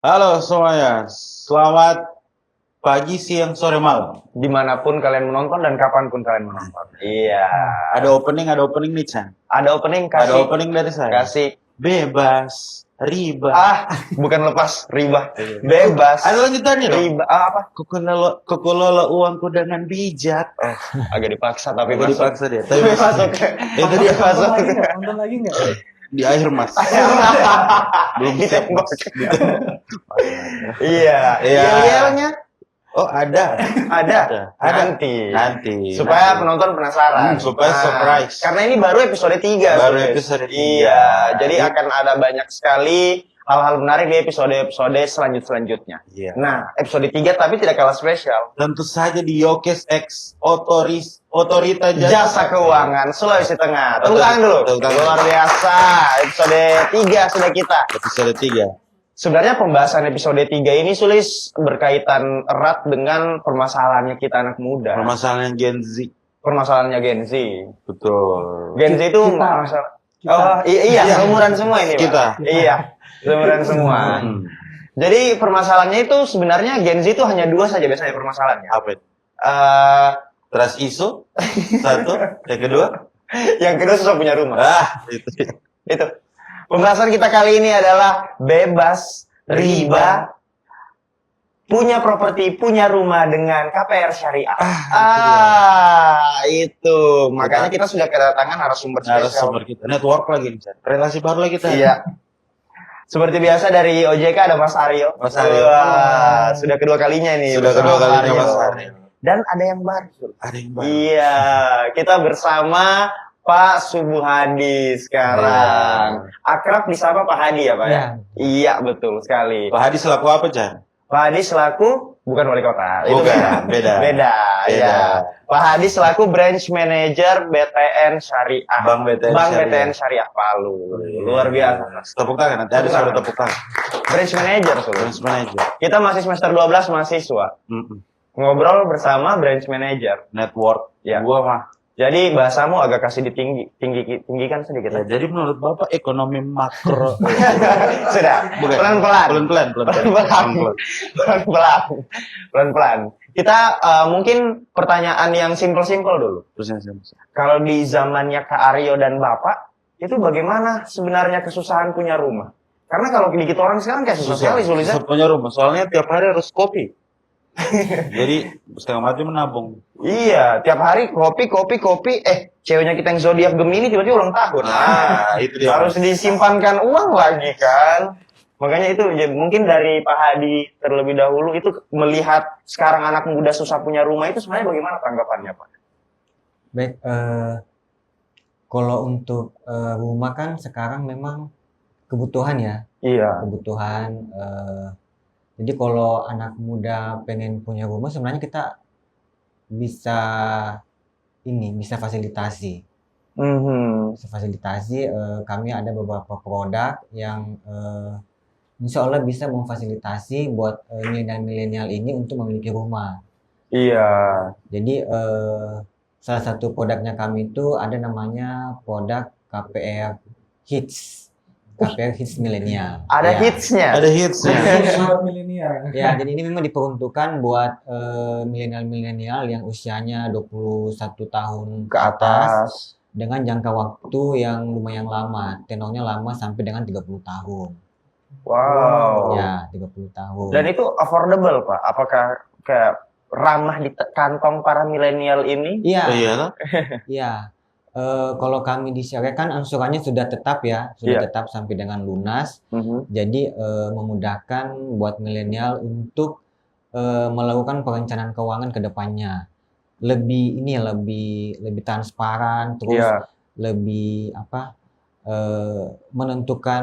Halo semuanya, selamat pagi, siang, sore, malam. Dimanapun kalian menonton dan kapanpun kalian menonton. Iya. Ada opening nih, Chan. Ada opening Ada kasih. opening dari saya. Kasih. Bebas, riba. Bukan lepas riba. Bebas. Ada lanjutannya dong. Riba. Apa? Kukelola uangku dengan bijak. Agak dipaksa tapi Agak masuk. dipaksa dia, tapi masuk. Itu dia masuk. Nonton lagi nggak? di akhir mas. Belum siap Ditembak. mas. Iya. Iya. Yel-yelnya Oh ada. ada. Ada. Nanti. Nanti. Supaya penonton penasaran. Supaya surprise. Karena ini baru episode 3. Baru episode 3. Iya, jadi akan ada banyak sekali hal-hal menarik di episode-episode selanjutnya. Iya. Nah, episode 3 tapi tidak kalah spesial. Tentu saja di Yokes X Otorita Jasa Keuangan Sulawesi Tengah. Tepuk tangan dulu. Tepuk tangan. Luar biasa. Episode 3 sudah kita. Episode 3. Sebenarnya pembahasan episode 3 ini Sulis berkaitan erat dengan permasalahannya kita anak muda. Permasalahan Gen Z. Permasalahannya Gen Z. Betul. Gen Z itu Kita. masalah. Oh iya, seumuran semua ini, Pak. Kita. Iya, seumuran semua. Hmm. Jadi permasalahannya itu sebenarnya Gen Z itu hanya 2 saja biasanya permasalahannya. Apa itu? Eh, Trust isu. Satu. Yang kedua. yang kedua susah punya rumah. Itu. Itu. Pembahasan kita kali ini adalah bebas riba, punya properti, punya rumah dengan KPR syariah. Itu. Makanya kita sudah kedatangan narasumber spesial. Narasumber kita. Network lagi nih. Chan. Relasi baru lagi kita. Iya. Seperti biasa dari OJK ada Mas Aryo. Mas Aryo. Wah, sudah kedua kalinya nih. Sudah bersama kedua kalinya Mas Aryo. Dan ada yang baru. Ada yang baru. Iya, kita bersama Pak Subuhadi sekarang. Akrab disapa Pak Hadi ya Pak ya? Iya. Iya, betul sekali. Pak Hadi selaku apa, Chan? Pak Hadi selaku bukan wali kota. Itu Bukan, beda. Beda, ya. Pak Hadi selaku branch manager BTN Syariah. Bank BTN Bank Syariah. BTN Syariah Palu. Luar biasa. Tepuk tangan. Nanti ada suara tepuk tangan. Branch manager, Sobat. Branch manager. Kita masih semester 12 mahasiswa. Ngobrol bersama branch manager. Network. Ya. Gua mah. Jadi bahasamu agak kasih tinggikan sedikit. Ya, jadi menurut Bapak ekonomi makro. Sudah. Bukan. Pelan-pelan. Pelan-pelan. Kita mungkin pertanyaan yang simpel-simpel dulu. Terusnya. Kalau di zamannya Kak Aryo dan Bapak, itu bagaimana sebenarnya kesusahan punya rumah? Karena kalau dikit orang sekarang kayak susah sekali sulisnya. Susah punya rumah. Soalnya tiap hari harus kopi. Jadi setengah mati menabung. Iya, tiap hari kopi. Ceweknya kita yang zodiak Gemini tiba-tiba ulang tahun. Itu dia. Harus disimpankan uang lagi kan. Makanya itu ya, mungkin dari Pak Hadi terlebih dahulu itu melihat sekarang anak muda susah punya rumah itu sebenarnya bagaimana tanggapannya Pak? Baik, kalau untuk rumah kan sekarang memang kebutuhan ya, Iya. kebutuhan. Jadi kalau anak muda pengen punya rumah sebenarnya kita bisa bisa fasilitasi. Bisa fasilitasi. Kami ada beberapa produk yang insya Allah bisa memfasilitasi buat milenial ini untuk memiliki rumah. Iya. Jadi salah satu produknya kami itu ada namanya produk KPR Hits. KPR Hits Milenial. Ada Ya. hitsnya. Ada hitsnya. Nah, milenial. ya, jadi ini memang diperuntukkan buat milenial-milenial yang usianya 21 tahun Ke atas. dengan jangka waktu yang lumayan lama, tenornya lama sampai dengan 30 tahun. Wow. Ya, 30 tahun. Dan itu affordable Pak. Apakah kayak ramah di kantong para milenial ini? Iya. Iya lah. Iya. Kalau kami di Syariah kan angsurannya sudah tetap ya, sudah Iya. tetap sampai dengan lunas. Jadi memudahkan buat milenial untuk melakukan perencanaan keuangan ke depannya. Lebih transparan, terus Iya. lebih menentukan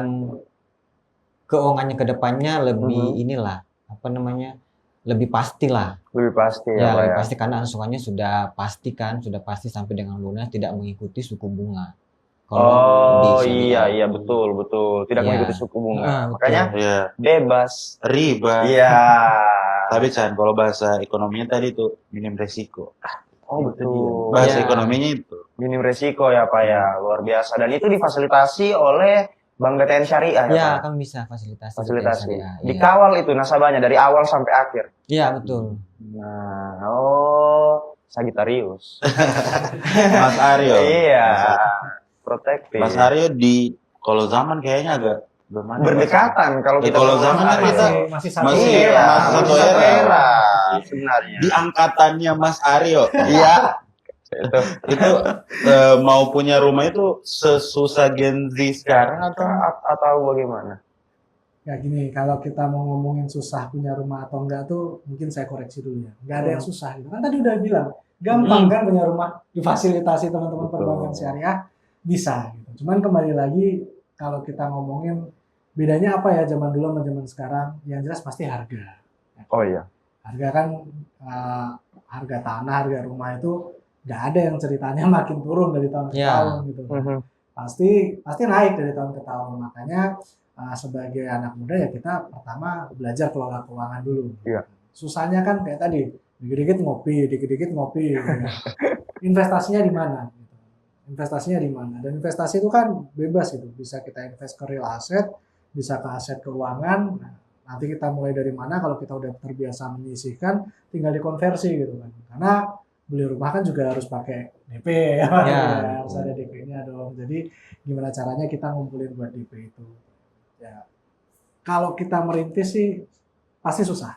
keuangannya ke depannya lebih lebih pastilah. Lebih pasti Ya, Pak lebih ya. pasti karena angsurannya sudah pasti sampai dengan lunas, tidak mengikuti suku bunga. Oh di Syariah. iya betul. Tidak Iya. mengikuti suku bunga. Betul. Makanya Iya. bebas. Riba. Iya. Tapi Chan, kalau bahasa ekonominya tadi itu minim resiko. Oh Itu betul. dia. Bahasa Iya. ekonominya itu. Minim resiko ya Pak ya, luar biasa. Dan itu difasilitasi oleh Bank BTN Syariah ya, Ya, Pak? kami bisa fasilitasi BTN Fasilitasi. Syariah. Iya. Dikawal itu nasabahnya dari awal sampai akhir. Iya, betul. Nah, oh, Sagittarius. Mas Aryo. Iya, Mas, protektif. Mas Aryo kalau zaman kayaknya agak gimana? Berdekatan kalau kita Kalau ngomong zaman Mas kan Aryo. kita masih satu masih Iya, masih masih satu satu era. era sebenarnya. Di angkatannya Mas Aryo. Iya. Itu. Itu mau punya rumah itu sesusah Gen Z sekarang Atau bagaimana? Ya gini, kalau kita mau ngomongin susah punya rumah atau enggak tuh mungkin saya koreksi dulu ya. Enggak ada yang susah gitu. Kan tadi udah bilang, gampang kan punya rumah, difasilitasi teman-teman perbankan syariah bisa gitu. Cuman kembali lagi kalau kita ngomongin bedanya apa ya zaman dulu sama zaman sekarang, yang jelas pasti harga. Oh iya. Harga kan harga tanah, harga rumah itu nggak ada yang ceritanya makin turun dari tahun ke Ya. tahun gitu. Pasti naik dari tahun ke tahun. Makanya sebagai anak muda ya kita pertama belajar kelola keuangan dulu. Iya. Susahnya kan kayak tadi, dikit-dikit ngopi. Gitu ya. Investasinya di mana? Gitu. Investasinya di mana? Dan investasi itu kan bebas gitu. Bisa kita invest ke real asset, bisa ke aset keuangan. Nah, nanti kita mulai dari mana kalau kita udah terbiasa menyisihkan, tinggal dikonversi gitu kan. Karena beli rumah kan juga harus pakai DP ya, Ya. harus ada DP-nya dong. Jadi gimana caranya kita ngumpulin buat DP itu? Ya, kalau kita merintis sih pasti susah.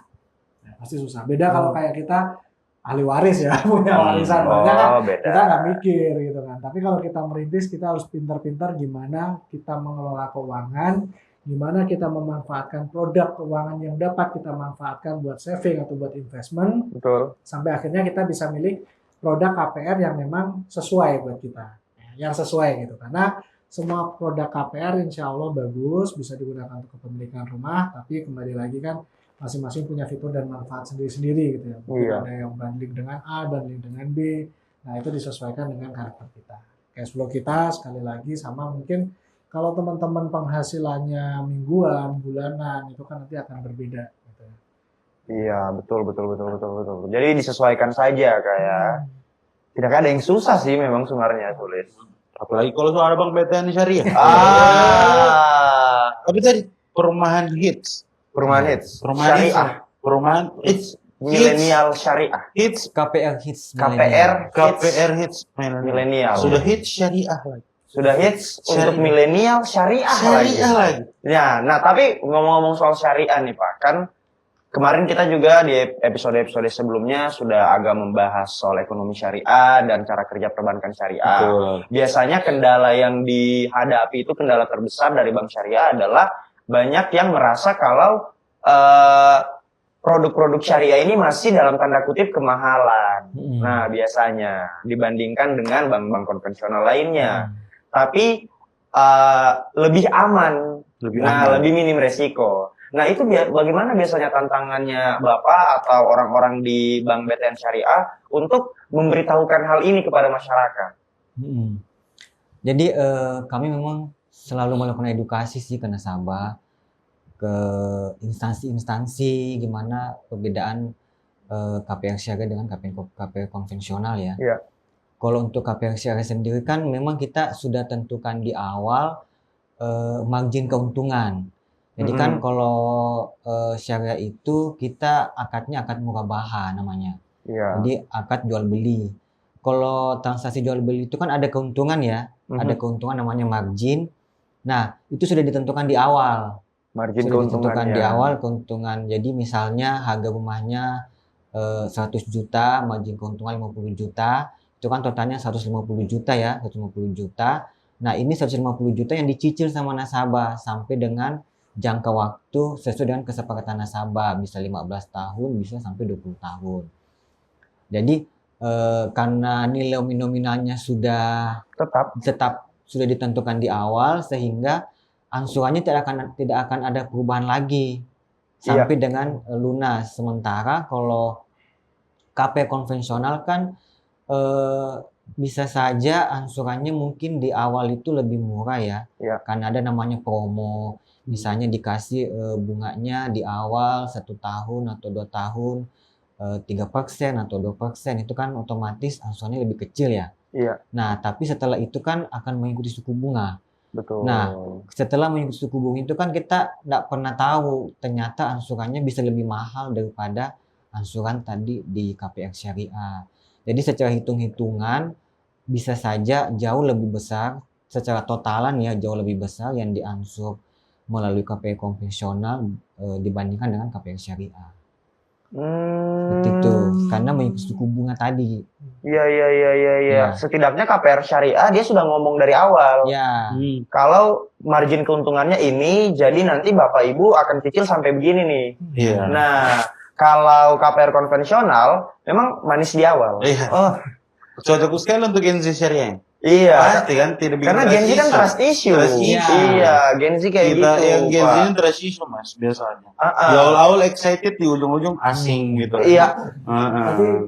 Ya, pasti susah. Beda kalau kayak kita ahli waris ya, punya warisan banyak kan, beda. kita nggak mikir gitu kan. Tapi kalau kita merintis, kita harus pintar-pintar gimana kita mengelola keuangan, gimana kita memanfaatkan produk keuangan yang dapat kita manfaatkan buat saving atau buat investment, Betul. sampai akhirnya kita bisa milih produk KPR yang memang sesuai buat kita, yang sesuai gitu. Karena semua produk KPR insya Allah bagus, bisa digunakan untuk kepemilikan rumah, tapi kembali lagi kan masing-masing punya fitur dan manfaat sendiri-sendiri gitu ya. Mungkin Iya. ada yang bundling dengan A, bundling dengan B, nah itu disesuaikan dengan karakter kita. Cash flow kita sekali lagi sama mungkin kalau teman-teman penghasilannya mingguan, bulanan, itu kan nanti akan berbeda gitu ya. Iya, betul. Jadi disesuaikan saja kayak. Tidak ada yang susah sih memang sebenarnya sulit. Apalagi kalau soal Bank BTN Syariah. Tapi Tapi tadi perumahan hits. perumahan hits, Perumahan hits. syariah, Perumahan hits. milenial syariah, Hits. KPR hits. KPR, KPR hits. milenial. Sudah hits syariah lagi. Sudah hits Syariah. untuk milenial syariah Syariah lagi. Ya, nah tapi ngomong-ngomong soal syariah nih Pak, kan kemarin kita juga di episode-episode sebelumnya sudah agak membahas soal ekonomi syariah dan cara kerja perbankan syariah. Betul. Biasanya kendala yang dihadapi itu kendala terbesar dari bank syariah adalah banyak yang merasa kalau produk-produk syariah ini masih dalam tanda kutip kemahalan. Nah, biasanya dibandingkan dengan bank-bank konvensional lainnya. Tapi lebih aman, lebih minim resiko. Nah, itu bagaimana biasanya tantangannya Bapak atau orang-orang di Bank BTN Syariah untuk memberitahukan hal ini kepada masyarakat? Jadi kami memang selalu melakukan edukasi sih ke nasabah, ke instansi-instansi gimana perbedaan KPR syariah dengan KPR konvensional ya. Iya. Kalau untuk KPR syariah sendiri kan memang kita sudah tentukan di awal margin keuntungan. Jadi kan kalau syariah itu kita akadnya akad murabaha namanya. Iya. Jadi akad jual beli. Kalau transaksi jual beli itu kan ada keuntungan ya, ada keuntungan namanya margin. Nah, itu sudah ditentukan di awal. Margin Sudah ditentukan keuntungannya. di awal keuntungan. Jadi misalnya harga rumahnya 100 juta, margin keuntungan 50 juta. Itu kan totalnya 150 juta ya, 150 juta. Nah, ini 150 juta yang dicicil sama nasabah sampai dengan jangka waktu sesuai dengan kesepakatan nasabah, bisa 15 tahun, bisa sampai 20 tahun. Jadi karena nilai nominalnya sudah tetap sudah ditentukan di awal sehingga angsurannya tidak akan ada perubahan lagi sampai dengan lunas. Sementara kalau KPR konvensional kan bisa saja angsurannya mungkin di awal itu lebih murah ya, karena ada namanya promo. Misalnya dikasih bunganya di awal 1 tahun atau 2 tahun 3% atau 2%, itu kan otomatis angsurannya lebih kecil ya. Iya. Nah, tapi setelah itu kan akan mengikuti suku bunga. Betul. Nah, setelah mengikuti suku bunga itu kan kita nggak pernah tahu ternyata angsurannya bisa lebih mahal daripada angsuran tadi di KPR Syariah. Jadi secara hitung-hitungan bisa saja jauh lebih besar, secara totalan ya jauh lebih besar yang diangsur melalui KPR konvensional dibandingkan dengan KPR Syariah. Seperti itu, karena mengikuti suku bunga tadi. Iya. Ya. Setidaknya KPR Syariah dia sudah ngomong dari awal. Ya, Kalau margin keuntungannya ini, jadi nanti Bapak Ibu akan cicil sampai begini nih. Iya. Nah, kalau KPR konvensional memang manis di awal. Iya. Oh, Cocok sekali untuk Gen Z syariah. iya. Pasti kan tidak bikin Karena Gen Z kan trust issue. Trust issue. Iya, Gen Z kayak Kita gitu. yang Gen Z Pak. ini trust issue mas biasanya. Ah. Di awal-awal excited, di ujung-ujung asing gitu. Iya.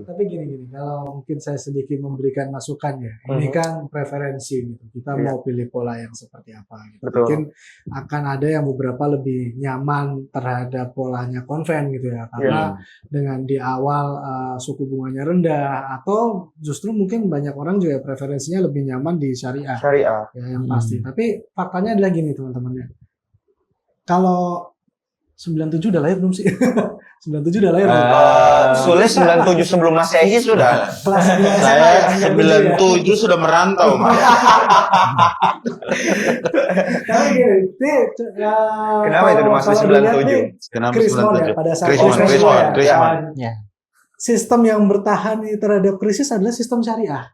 Tapi gini, kalau mungkin saya sedikit memberikan masukan ya, ini kan preferensi gitu. Kita Iya. mau pilih pola yang seperti apa gitu. Betul. Mungkin akan ada yang beberapa lebih nyaman terhadap polanya konven gitu ya, karena dengan di awal suku bunganya rendah, atau justru mungkin banyak orang juga preferensinya lebih nyaman di syariah. Syariah. Ya, yang pasti. Tapi faktanya adalah gini teman-teman ya. Kalau 97 udah lahir belum sih? 97 udah lahir belum? Sulit 97 sebelum Masehi sudah. Kelas 2 SMA Saya ya, 97 ya. 97 sudah merantau mas. Tapi gini, Kenapa itu dimaksud 97? Kenapa Krismon ya, 97? pada saat Krismon, Krismon Krismon, ya. Krismon. ya. Sistem yang bertahan terhadap krisis adalah sistem syariah.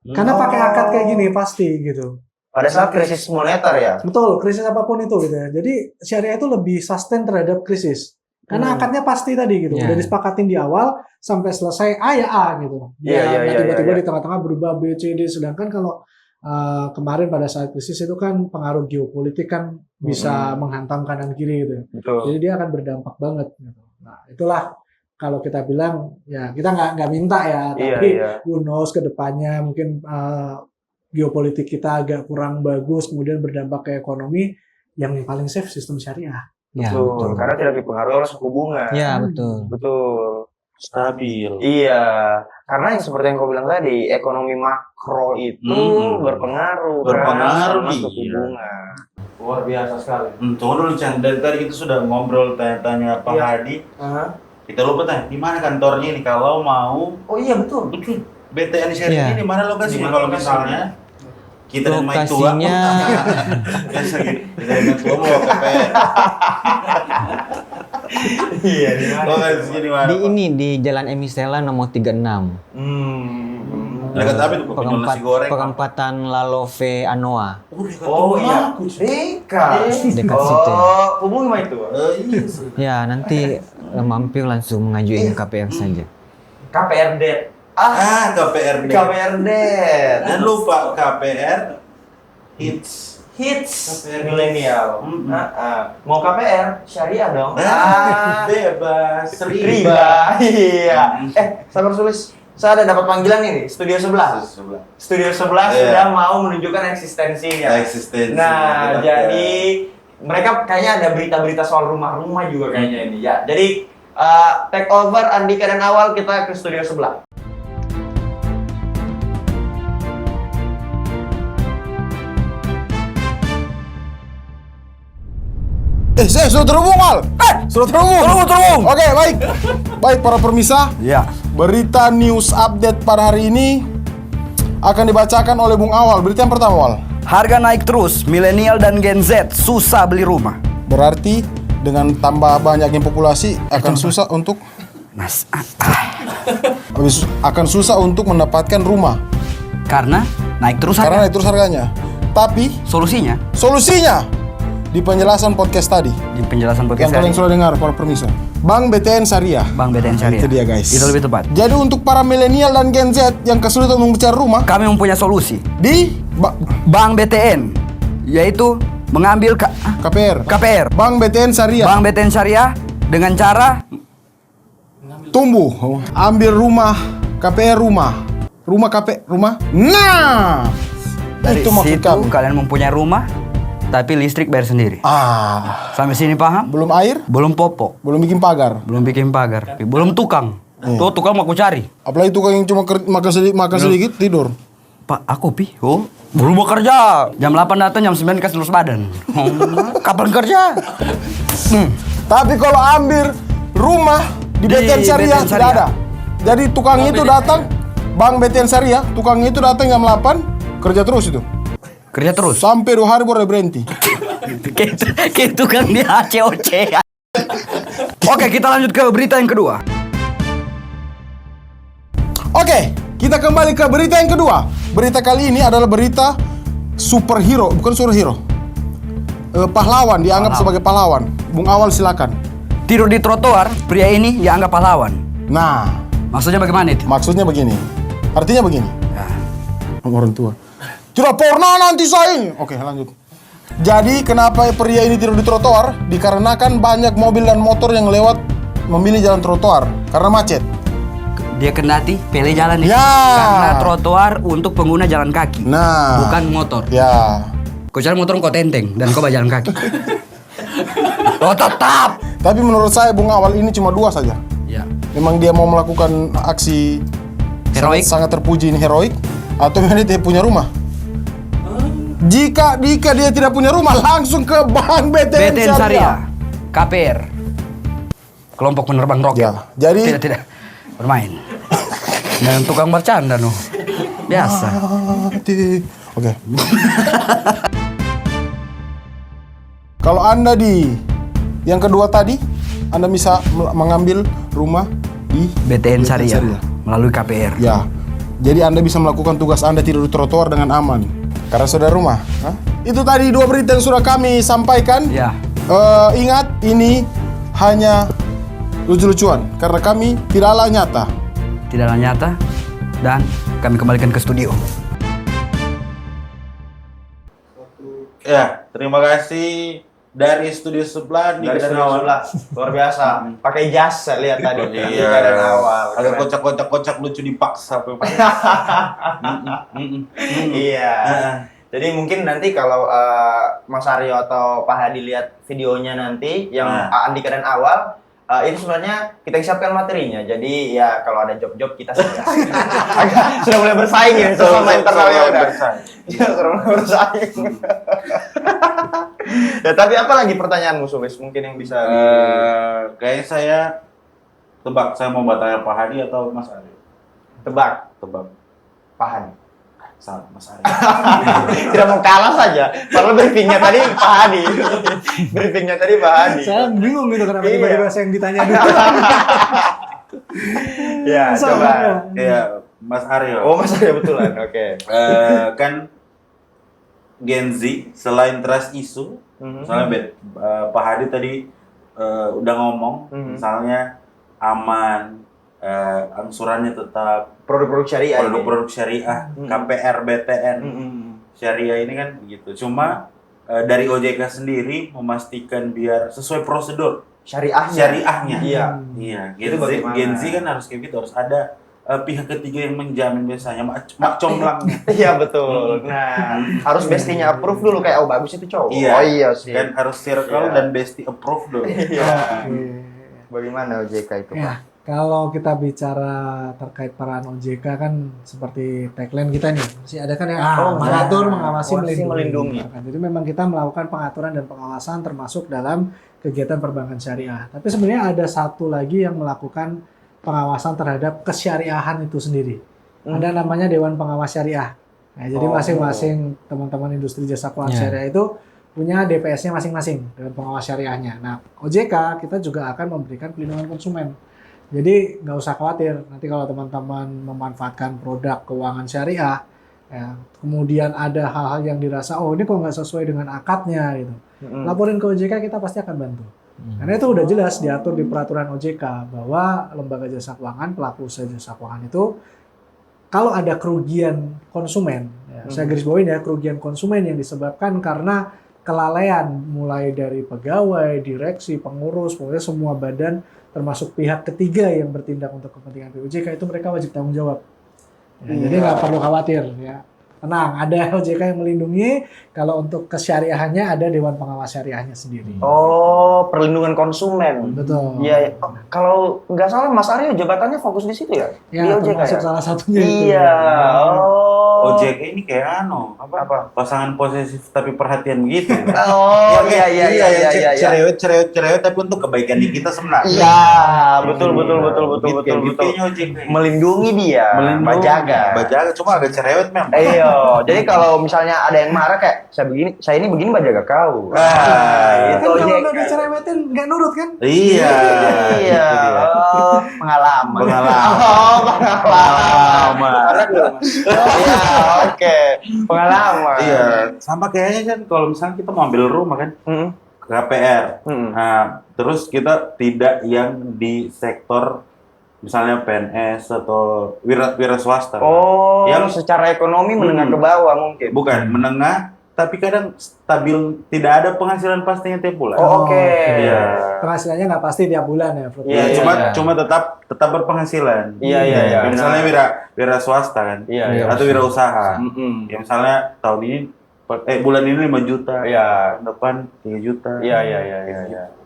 Karena pakai akad kayak gini pasti gitu. Pada saat krisis moneter ya. Betul, krisis apapun itu gitu ya. Jadi syariah itu lebih sustain terhadap krisis. Karena akadnya pasti tadi gitu. Ya. Udah disepakatin di awal sampai selesai A ya A gitu. Iya, iya, iya, Tiba-tiba iya. di tengah-tengah berubah B, C, D. Sedangkan kalau kemarin pada saat krisis itu kan pengaruh geopolitik kan bisa menghantam kanan kiri gitu. Betul. Jadi dia akan berdampak banget gitu. Nah, itulah kalau kita bilang ya kita nggak minta ya, tapi Iya. who knows ke depannya mungkin geopolitik kita agak kurang bagus kemudian berdampak ke ekonomi, yang paling safe sistem syariah. Ya, Betul. betul. Karena tidak dipengaruhi oleh suku bunga. Ya, betul. Betul. Stabil. Iya, karena yang seperti yang kau bilang tadi, ekonomi makro itu berpengaruh Berpengaruh, sama suku iya. bunga. Luar biasa sekali. Tunggu dulu Chan, dari tadi kita sudah ngobrol tanya-tanya Pak Iya. Hadi. Kita lupa tanya, di mana kantornya ini kalau mau Oh iya betul. betul BTN Syariah Iya. ini di mana lokasinya Di mana kalau lokasinya? misalnya kita dan Mai Tua. Lokasinya Biasa gitu. Kita dan Mai Tua mau KPR. Iya di Lokasinya di mana? di Pak? ini di Jalan Emisela nomor 36. Dekat apa itu? Pak? Penjual nasi goreng. Perempatan Lalove Anoa. Oh iya. Dekat. Dekat situ. Oh, hubungi sama itu. Iya. Ya, nanti mampir langsung mengajuin KPR saja. KPRD. KPR. KPRD. Dan lupa KPR hits. Hits KPR. milenial. Mau KPR syariah dong. Bebas. Riba. Iya. Sabar Sulis. Saya ada dapat panggilan ini, Studio 11. Studio 11 Iya. sudah mau menunjukkan eksistensinya. Eksistensi. Nah, Kita- jadi mereka kayaknya ada berita-berita soal rumah-rumah juga kayaknya ini ya. Jadi take over Andika dan Awal, kita ke studio sebelah. Saya sudah terhubung, Mal. Sudah terhubung. Oke, baik. Baik, para permisa. Ya, Berita news update pada hari ini akan dibacakan oleh Bung Awal. Berita yang pertama, Wal. harga naik terus, milenial dan Gen Z susah beli rumah. Berarti dengan tambah banyaknya populasi akan susah untuk Mas, akan susah untuk mendapatkan rumah karena naik terus karena harga. naik terus harganya. Tapi Solusinya solusinya di penjelasan podcast tadi di penjelasan yang podcast kalian tadi. sudah dengar, para permisa. Bank BTN Syariah. Bank BTN Syariah. Itu dia, guys. Itu lebih tepat. Jadi untuk para milenial dan Gen Z yang kesulitan untuk mencari rumah Kami mempunyai solusi. di Bank BTN, yaitu mengambil KPR. KPR. Bank BTN Syariah. Bank BTN Syariah dengan cara Tumbuh, ambil rumah, KPR rumah. Rumah KPR, rumah. Nah, dari itu maksud situ kami. kalian mempunyai rumah, tapi listrik bayar sendiri. Sampai sini paham? belum air, Belum popok, belum bikin pagar. belum bikin pagar, belum tukang. Tuh tukang mau aku cari. Apalagi tukang yang cuma makan sedikit tidur. Pak, aku pi. Oh, Belum mau kerja. Jam 8 datang, jam 9 kasih lurus badan. Kapan kerja? Tapi kalau ambil rumah di BTN Syariah BTN tidak ada. Jadi tukang itu datang, Bang BTN Syariah, tukang itu datang jam 8, kerja terus itu. Kerja terus. Sampai 2 hari baru berhenti. Kayak tukang di HCOC. Oke, kita lanjut ke berita yang kedua. Oke, kita kembali ke berita yang kedua. Berita kali ini adalah berita superhero, bukan superhero. Pahlawan, dianggap sebagai pahlawan. Bung Awal silakan. Tidur di trotoar, pria ini dianggap pahlawan. Nah, Maksudnya bagaimana itu? maksudnya begini. Artinya begini. Ya. Orang tua. Tidak pernah nanti saya. Oke, lanjut. Jadi kenapa pria ini tidur di trotoar? Dikarenakan banyak mobil dan motor yang lewat memilih jalan trotoar karena macet. Dia kendati pilih jalan itu. Ya. Karena trotoar untuk pengguna jalan kaki. Nah. Bukan motor. Ya. Kau jalan motor kau tenteng dan kau jalan kaki. Oh tetap. Tapi menurut saya Bung Awal ini cuma 2 saja. Ya. Memang dia mau melakukan aksi Heroik. sangat terpuji ini heroik, atau memang dia punya rumah. Jika dia tidak punya rumah, langsung ke Bank BTN BTN Syariah. Syariah. KPR. Kelompok penerbang roket. Ya, jadi Tidak. Bermain. Dan tukang bercanda noh. Biasa. Oke. Kalau Anda di yang kedua tadi, Anda bisa mengambil rumah di BTN Syariah melalui KPR. Ya. Jadi Anda bisa melakukan tugas Anda tidur di trotoar dengan aman. Karena sudah rumah. Hah? Itu tadi 2 berita yang sudah kami sampaikan. Ya. Ingat, ini hanya lucu-lucuan. Karena kami tidaklah nyata. Tidaklah nyata. Dan kami kembalikan ke studio. Ya, terima kasih dari studio sebelah Dari awal lah, luar biasa. Pakai jas saya lihat tadi. Iya, Dari awal. agak kocak-kocak lucu dipaksa. Iya. Jadi mungkin nanti kalau Mas Aryo atau Pak Hadi lihat videonya nanti yang Andika dan Awal, itu sebenarnya kita siapkan materinya. Jadi ya kalau ada job-job kita sudah mulai bersaing ya sama internalnya udah. Sudah mulai bersaing. Ya, tapi apa lagi pertanyaanmu Subis? Mungkin yang bisa Kayaknya saya tebak, saya mau bertanya Pak Hadi atau Mas Aryo? tebak Tebak. Pak Hadi. Salah, Mas Aryo. Tidak mau kalah saja. Padahal briefingnya tadi Pak Hadi. Briefingnya tadi Pak Hadi. Saya bingung gitu kenapa Iya. tiba-tiba saya yang ditanya dulu. Ya, coba. Iya, Mas Aryo. Oh, Mas Aryo betulan. Oke. Kan Gen Z selain trust issue, misalnya Pak Hadi tadi udah ngomong, misalnya aman, angsurannya tetap, Produk-produk syariah. produk-produk syariah, KPR, BTN, syariah ini kan begitu. Cuma dari OJK sendiri memastikan biar sesuai prosedur syariahnya. Iya. Iya. Itu bagaimana? Gen Z kan harus kayak gitu, harus ada pihak ketiga yang menjamin biasanya, mak comblangnya. Iya betul. Nah, harus bestinya approve dulu kayak bagus itu cowok. Iya. Oh iya sih. Kan harus circle Iya. dan bestie approve dulu. Iya. Bagaimana OJK itu, Pak? Ya, kalau kita bicara terkait peran OJK kan seperti tagline kita nih, masih ada kan yang mengatur, mengawasi, melindungi. Jadi memang kita melakukan pengaturan dan pengawasan termasuk dalam kegiatan perbankan syariah. Tapi sebenarnya ada satu lagi yang melakukan pengawasan terhadap kesyariahan itu sendiri. Ada namanya Dewan Pengawas Syariah. Nah, jadi masing-masing teman-teman industri jasa keuangan syariah itu punya DPS-nya masing-masing, Dewan Pengawas Syariahnya. Nah, OJK kita juga akan memberikan pelindungan konsumen. Jadi nggak usah khawatir nanti kalau teman-teman memanfaatkan produk keuangan syariah, ya, kemudian ada hal-hal yang dirasa ini kok nggak sesuai dengan akadnya gitu, laporin ke OJK, kita pasti akan bantu. Karena itu udah jelas diatur di peraturan OJK bahwa lembaga jasa keuangan, pelaku usaha jasa keuangan itu kalau ada kerugian konsumen, ya, saya garis bawain ya, kerugian konsumen yang disebabkan karena kelalaian mulai dari pegawai, direksi, pengurus, pokoknya semua badan termasuk pihak ketiga yang bertindak untuk kepentingan OJK itu mereka wajib tanggung jawab. Ya, jadi nggak perlu khawatir ya. Tenang, ada OJK yang melindungi. Kalau untuk kesyariahannya ada Dewan Pengawas Syariahnya sendiri. Oh, perlindungan konsumen. Betul. Iya, kalau nggak salah Mas Aryo jabatannya fokus di situ ya? Ya, Di OJK termasuk ya? salah satunya itu. Iya. Oh, OJK ini kayak apa? Pasangan posesif tapi perhatian gitu. Oh, iya. Cerewet tapi untuk kebaikan di kita sebenarnya. Iya, betul. Gitu-gitunya OJK. Melindungi dia, menjaga. Bajaga cuma agak cerewet memang. Iya, jadi kalau misalnya ada yang marah kayak saya ini begini bajaga kau. Kan Itu kalau OJK. udah dicerewetin nggak nurut kan? Iya. Iya. Oh, pengalaman. Anak dong, Mas. Iya, oke. Pengalaman. Iya, sama kayaknya kan kalau misalnya kita mau ambil rumah kan, Mm. KPR. Mm. Nah, terus kita tidak yang di sektor misalnya PNS atau wira swasta. Oh, yang Yang secara ekonomi menengah ke bawah mungkin. bukan menengah, tapi kadang stabil, tidak ada penghasilan pastinya tiap bulan. Oh, oke. Iya. Penghasilannya nggak pasti tiap bulan ya, Bro. Iya, Cuma tetap berpenghasilan. Iya. Ya, misalnya wira swasta kan, Iya. atau wira usaha. Mm-mm. Ya misalnya tahun ini bulan ini 5 juta, Iya. tahun depan 3 juta. Iya.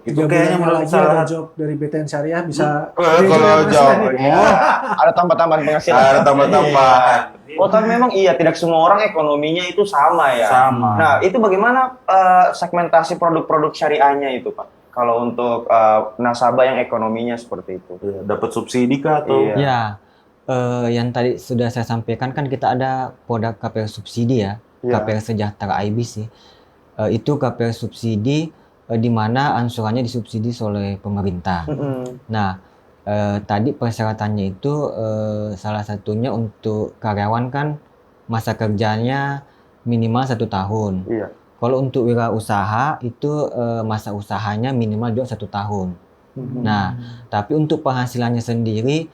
Itu 3 kayaknya bulannya menurut lagi salah ada satu. job dari BTN Syariah bisa. Kalau jauh, Ada tambah-tambahan penghasilan. ada tambah-tambahan. Oh, tapi memang iya, tidak semua orang ekonominya itu sama ya. Sama. Nah, itu bagaimana segmentasi produk-produk syariahnya itu, Pak? Kalau untuk nasabah yang ekonominya seperti itu. Ya, dapat subsidi kah atau? Iya. Ya, yang tadi sudah saya sampaikan kan kita ada produk KPR subsidi ya, Iya. KPR Sejahtera IBC. Itu KPR subsidi di mana angsurannya disubsidi oleh pemerintah. Mm-mm. Nah, tadi persyaratannya itu salah satunya untuk karyawan kan masa kerjanya minimal 1 tahun. Iya. Kalau untuk wirausaha itu masa usahanya minimal juga 1 tahun. Nah, tapi untuk penghasilannya sendiri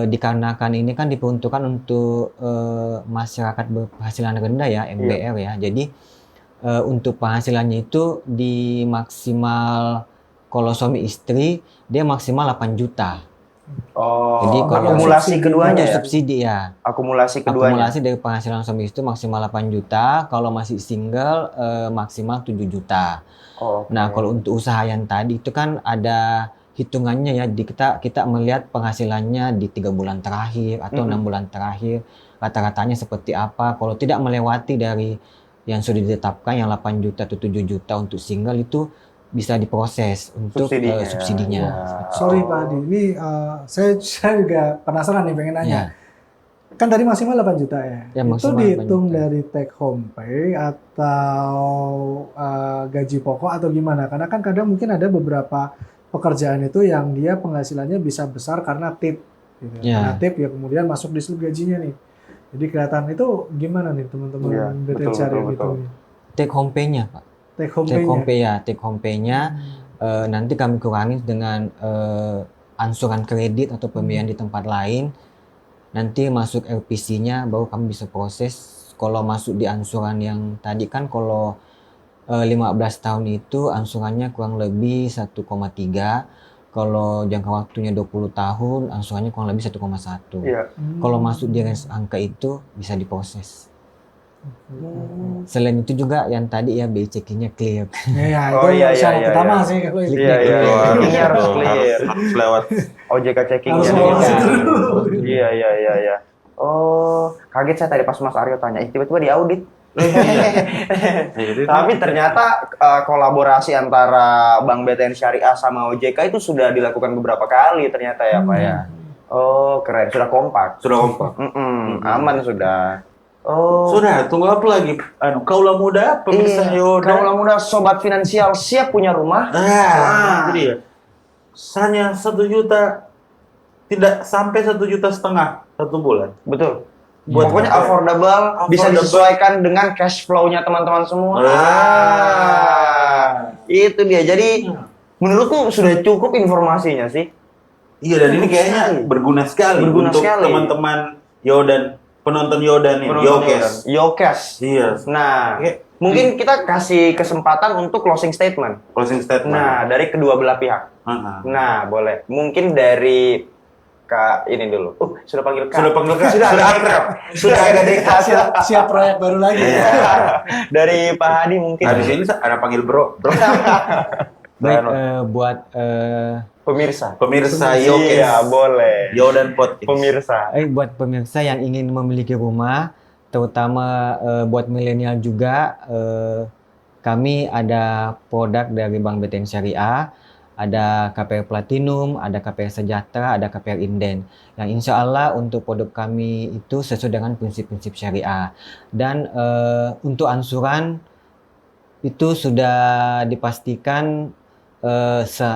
dikarenakan ini kan diperuntukkan untuk masyarakat berpenghasilan rendah ya, MBR ya. Jadi untuk penghasilannya itu di maksimal kalau suami istri dia maksimal 8 juta. Oh, Jadi kalau akumulasi keduanya Untuk ya? subsidi ya. Akumulasi keduanya. Akumulasi dari penghasilan suami istri maksimal 8 juta, kalau masih single maksimal 7 juta. Oh, Nah, kalau untuk usaha yang tadi itu kan ada hitungannya ya, kita melihat penghasilannya di 3 bulan terakhir atau 6 bulan terakhir, rata-ratanya seperti apa. Kalau tidak melewati dari yang sudah ditetapkan yang 8 juta atau 7 juta untuk single itu bisa diproses untuk subsidinya. Sorry Pak Adi, ini saya juga penasaran nih, pengen nanya. Ya. Kan tadi maksimal 8 juta ya? Ya, Itu maksimal 8 dihitung juta. dari take home pay atau gaji pokok atau gimana? Karena kan kadang mungkin ada beberapa pekerjaan itu yang dia penghasilannya bisa besar karena tip. Gitu. Ya. Karena tip ya kemudian masuk di slip gajinya nih. Jadi kelihatan itu gimana nih teman-teman Iya, BTN Syariah gitu. Take home pay-nya, Pak. Take home Take home pay-nya. pay ya, take home pay-nya nanti kami kurangi dengan angsuran kredit atau pembiayaan di tempat lain. Nanti masuk LPC-nya baru kami bisa proses. Kalau masuk di angsuran yang tadi kan kalau 15 tahun itu angsurannya kurang lebih 1,3. Kalau jangka waktunya 20 tahun angsurannya kurang lebih 1,1. Iya. Kalau masuk di range angka itu bisa diproses. Selain itu juga yang tadi ya BI checking-nya clear. Ya, Oh, itu iya, syarat iya, pertama iya. sih kalau itu. Iya. Ini harus clear. Harus lewat. OJK checking Harus ya. lewat Iya. situ dulu. Iya. Oh, kaget saya tadi pas Mas Aryo tanya, tiba-tiba diaudit. Jadi Tapi ternyata kolaborasi antara Bank BTN Syariah sama OJK itu sudah dilakukan beberapa kali ternyata ya Pak ya. Oh, keren. Sudah kompak. sudah kompak. Aman sudah. Oh. Sudah, tunggu apa lagi? Kaulah muda, pemirsa Yoda. Kalau muda sobat finansial siap punya rumah. Nah, itu dia. Hanya 1 juta, tidak sampai 1,5 juta 1 bulan. Betul. Buat Pokoknya affordable, bisa disesuaikan dengan cash flow-nya teman-teman semua. Itu dia. Jadi menurutku sudah cukup informasinya sih. Iya, dan ini kayaknya berguna sekali Berguna untuk sekali. teman-teman Yodan, penonton Yodan ini, Yokes. Yokes. Iya. Nah, Oke. mungkin kita kasih kesempatan untuk closing statement. Closing statement. Nah, dari kedua belah pihak. Nah, boleh. Mungkin dari Kak ini dulu. Sudah panggil Kak. Sudah panggil Kak. Sudah akrab. Sudah agak dekat. Siap proyek baru lagi. Dari Pak Hadi mungkin. Habis ini ada panggil bro. Baik, buat Pemirsa Yokes. Iya, boleh. Yodan Podcast. Pemirsa. buat pemirsa yang ingin memiliki rumah, terutama buat milenial juga, kami ada produk dari Bank BTN Syariah, ada KPR Platinum, ada KPR Sejahtera, ada KPR Inden. Yang insya Allah untuk produk kami itu sesuai dengan prinsip-prinsip syariah. Dan untuk ansuran itu sudah dipastikan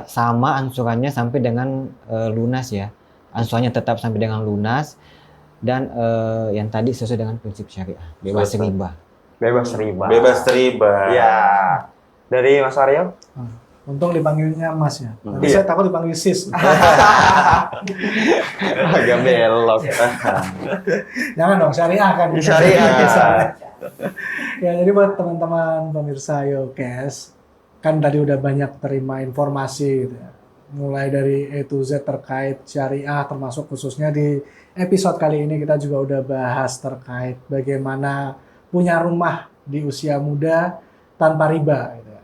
sama ansurannya sampai dengan lunas ya. Ansurannya tetap sampai dengan lunas. Dan yang tadi sesuai dengan prinsip syariah, bebas riba. Bebas riba. Bebas riba. Ya. Dari Mas Aryo? Untung dipanggilnya Mas ya. Nanti Iya. saya takut dipanggil Sis. Agak belok. Jangan dong, syariah kan. Syariah. Ya, jadi buat teman-teman pemirsa Yokes, kan tadi udah banyak terima informasi gitu ya. Mulai dari A to Z terkait syariah, termasuk khususnya di episode kali ini kita juga udah bahas terkait bagaimana punya rumah di usia muda tanpa riba gitu ya.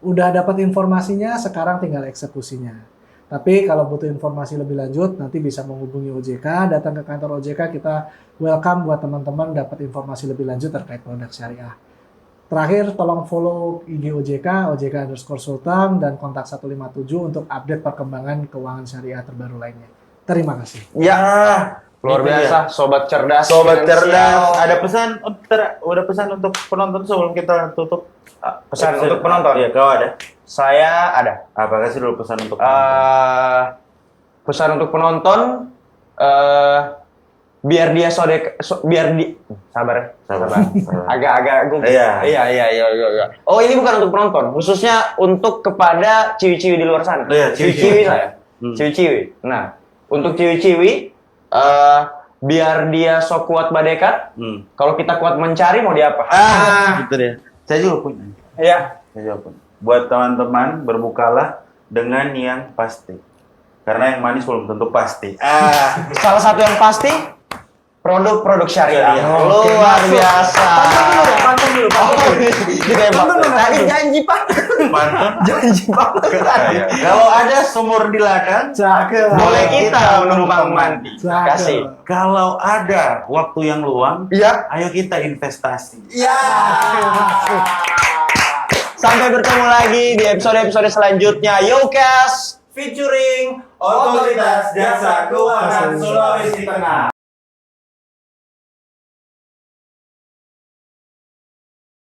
Udah dapat informasinya, sekarang tinggal eksekusinya. Tapi kalau butuh informasi lebih lanjut, nanti bisa menghubungi OJK, datang ke kantor OJK, kita welcome buat teman-teman dapat informasi lebih lanjut terkait produk syariah. Terakhir, tolong follow IG OJK, OJK_Sultan, dan kontak 157 untuk update perkembangan keuangan syariah terbaru lainnya. Terima kasih. Ya, luar Itu biasa, sobat cerdas. Sobat finansial. cerdas, ada pesan, udah pesan untuk penonton sebelum kita tutup. Pesan untuk penonton? Iya, kau ada. Saya ada. Apa kasih dulu pesan untuk penonton? Pesan untuk penonton, biar dia sabar. Agak gue. Iya. Iya. Oh, ini bukan untuk penonton, khususnya untuk kepada ciwi-ciwi di luar sana. Iya, ciwi-ciwi saya. Hmm. Ciwi-ciwi. Nah, untuk ciwi-ciwi, biar dia sok kuat badekat. Kalau kita kuat mencari, mau diapa? Gitu deh. Saya juga punya. Iya. Saya juga punya. Buat teman-teman, berbukalah dengan yang pasti. Karena yang manis belum tentu pasti. Salah satu yang pasti, produk-produk syariah. Syariah. Luar biasa. Pantun dulu. Tadi janji Pak. Mantap. Janji Pak. Kalau ada sumur di ladang, Cakep. Boleh kita menumpang mandi. Cakep. Kasih. kalau ada waktu yang luang, Iya. ayo kita investasi. Sampai bertemu lagi di episode-episode selanjutnya. Yokes Featuring Otoritas Jasa Keuangan Sulawesi Tengah.